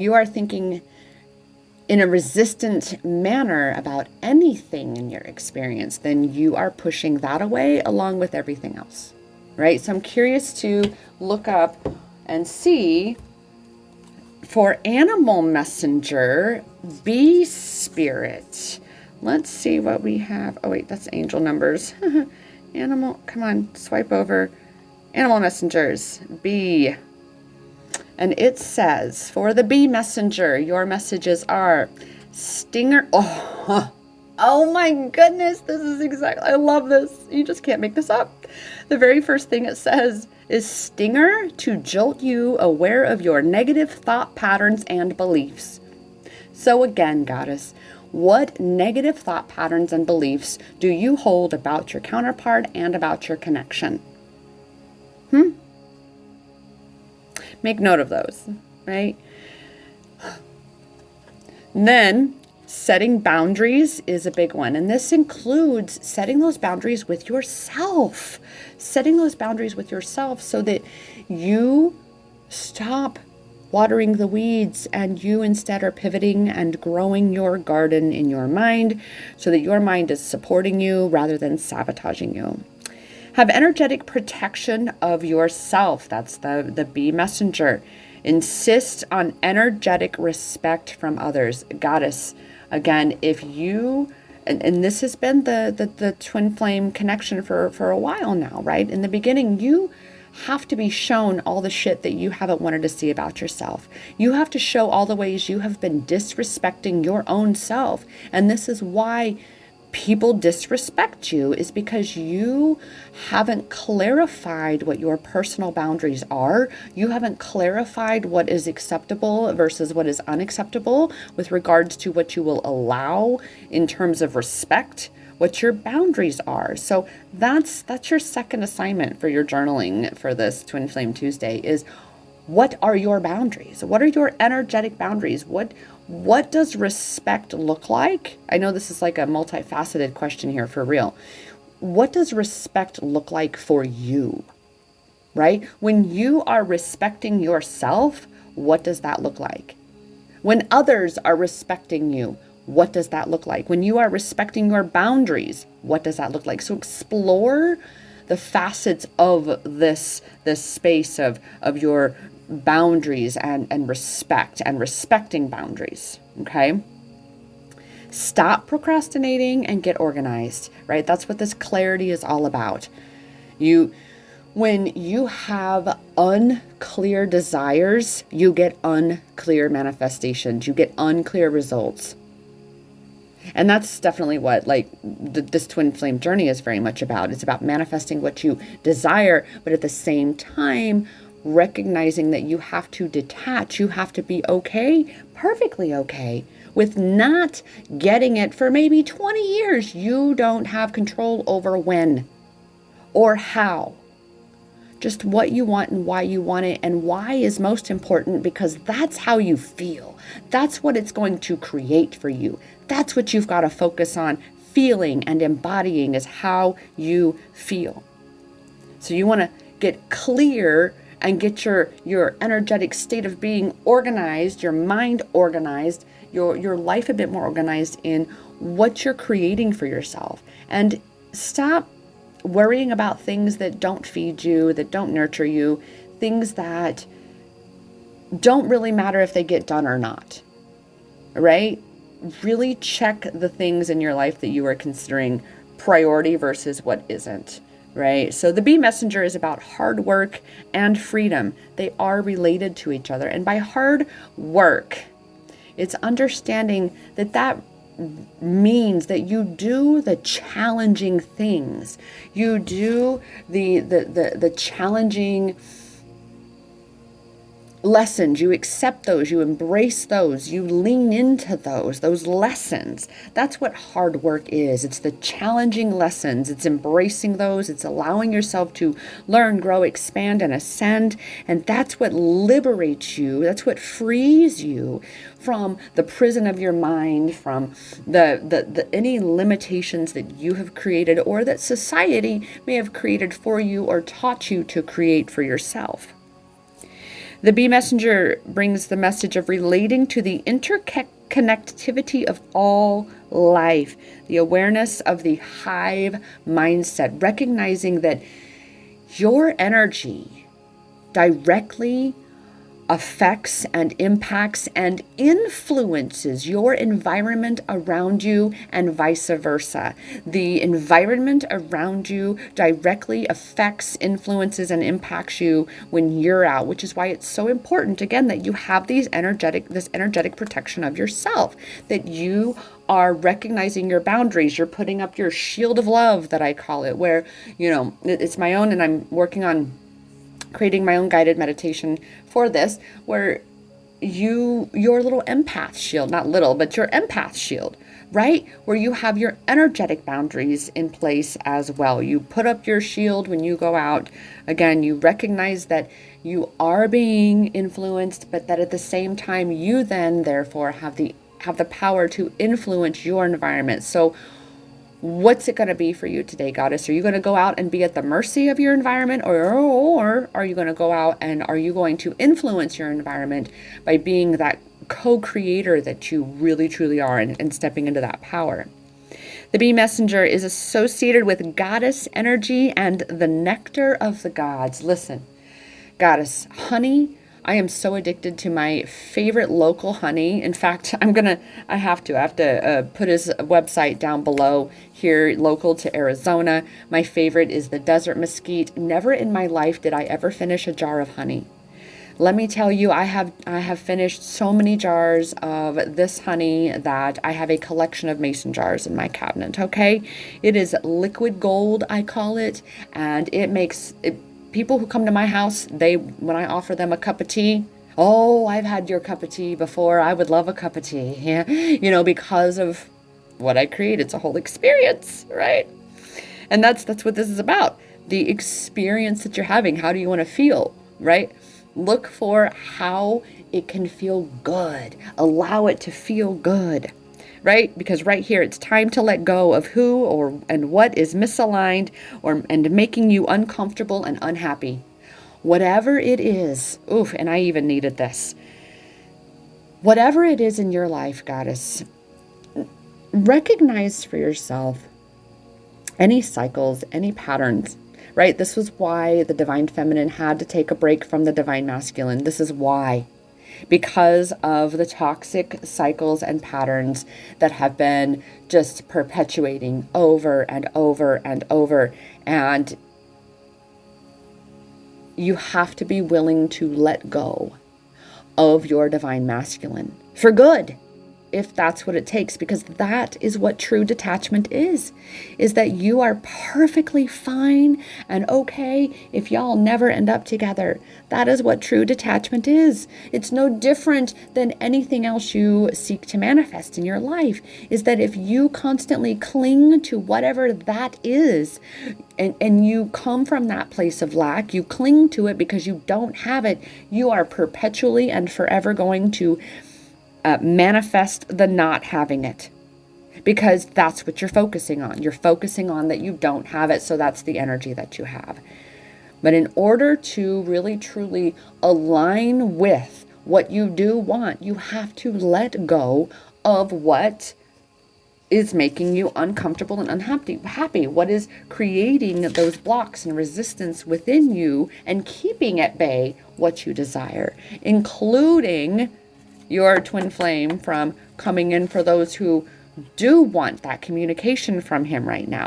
you are thinking in a resistant manner about anything in your experience, then you are pushing that away along with everything else, right? So I'm curious to look up and see for animal messenger, bee spirit. Let's see what we have. Oh wait, that's angel numbers. Animal, come on, swipe over. Animal messengers, bee. And it says, for the bee messenger, your messages are stinger. Oh my goodness, this is exactly, I love this. You just can't make this up. The very first thing it says is stinger to jolt you aware of your negative thought patterns and beliefs. So again, goddess, what negative thought patterns and beliefs do you hold about your counterpart and about your connection? Make note of those, right? Then setting boundaries is a big one. And this includes setting those boundaries with yourself. Setting those boundaries with yourself so that you stop watering the weeds and you instead are pivoting and growing your garden in your mind so that your mind is supporting you rather than sabotaging you. Have energetic protection of yourself. That's the bee messenger. Insist on energetic respect from others. Goddess, again, if you, and this has been the twin flame connection for a while now, right? In the beginning, you have to be shown all the shit that you haven't wanted to see about yourself. You have to show all the ways you have been disrespecting your own self. And this is why people disrespect you, is because you haven't clarified what your personal boundaries are. You haven't clarified what is acceptable versus what is unacceptable with regards to what you will allow in terms of respect, what your boundaries are. So that's your second assignment for your journaling for this Twin Flame Tuesday is, what are your boundaries? What are your energetic boundaries? What does respect look like? I know this is like a multifaceted question here for real. What does respect look like for you, right? When you are respecting yourself, what does that look like? When others are respecting you, what does that look like? When you are respecting your boundaries, what does that look like? So explore the facets of this space of your boundaries and respect and respecting boundaries. Okay. Stop procrastinating and get organized, right? That's what this clarity is all about. When you have unclear desires, you get unclear manifestations, you get unclear results. And that's definitely what this twin flame journey is very much about. It's about manifesting what you desire, but at the same time, recognizing that you have to detach, you have to be okay, perfectly okay, with not getting it for maybe 20 years. You don't have control over when or how. Just what you want and why you want it, and why is most important, because that's how you feel. That's what it's going to create for you. That's what you've got to focus on. Feeling and embodying is how you feel. So you want to get clear and get your energetic state of being organized, your mind organized, your life a bit more organized in what you're creating for yourself. And stop worrying about things that don't feed you, that don't nurture you, things that don't really matter if they get done or not, right? Really check the things in your life that you are considering priority versus what isn't. Right? So the bee messenger is about hard work and freedom. They are related to each other. And by hard work, it's understanding that means that you do the challenging things. You do the challenging lessons. You accept those, you embrace those, you lean into those lessons. That's what hard work is. It's the challenging lessons. It's embracing those. It's allowing yourself to learn, grow, expand, and ascend. And that's what liberates you. That's what frees you from the prison of your mind, from the any limitations that you have created or that society may have created for you or taught you to create for yourself. The bee messenger brings the message of relating to the interconnectivity of all life, the awareness of the hive mindset, recognizing that your energy directly affects and impacts and influences your environment around you and vice versa. The environment around you directly affects, influences, and impacts you when you're out, which is why it's so important, again, that you have this energetic protection of yourself, that you are recognizing your boundaries. You're putting up your shield of love, that I call it, where, it's my own, and I'm working on creating my own guided meditation for this, where your little empath shield, not little, but your empath shield, right? Where you have your energetic boundaries in place as well. You put up your shield when you go out. Again, you recognize that you are being influenced, but that at the same time, you then therefore have the power to influence your environment. So what's it going to be for you today, Goddess? Are you going to go out and be at the mercy of your environment, or are you going to go out and are you going to influence your environment by being that co-creator that you really truly are, and stepping into that power? The bee messenger is associated with goddess energy and the nectar of the gods. Listen, Goddess, honey, I am so addicted to my favorite local honey. In fact, I have to put his website down below here, local to Arizona. My favorite is the desert mesquite. Never in my life did I ever finish a jar of honey. Let me tell you, I have finished so many jars of this honey that I have a collection of mason jars in my cabinet, okay? It is liquid gold, I call it, and it makes it. People who come to my house, when I offer them a cup of tea, oh, I've had your cup of tea before. I would love a cup of tea. Yeah. Because of what I create. It's a whole experience, right? And that's what this is about. The experience that you're having. How do you want to feel, right? Look for how it can feel good. Allow it to feel good. Right? Because right here, it's time to let go of who and what is misaligned and making you uncomfortable and unhappy. Whatever it is, and I even needed this. Whatever it is in your life, Goddess, recognize for yourself any cycles, any patterns, right? This was why the Divine Feminine had to take a break from the Divine Masculine. This is why. Because of the toxic cycles and patterns that have been just perpetuating over and over and over. And you have to be willing to let go of your Divine Masculine for good, if that's what it takes, because that is what true detachment is that you are perfectly fine and okay if y'all never end up together. That is what true detachment is. It's no different than anything else you seek to manifest in your life, is that if you constantly cling to whatever that is, and you come from that place of lack, you cling to it because you don't have it, you are perpetually and forever going to manifest the not having it, because that's what you're focusing on. You're focusing on that you don't have it, so that's the energy that you have. But in order to really truly align with what you do want, you have to let go of what is making you uncomfortable and unhappy. What is creating those blocks and resistance within you and keeping at bay what you desire, including your twin flame from coming in for those who do want that communication from him right now.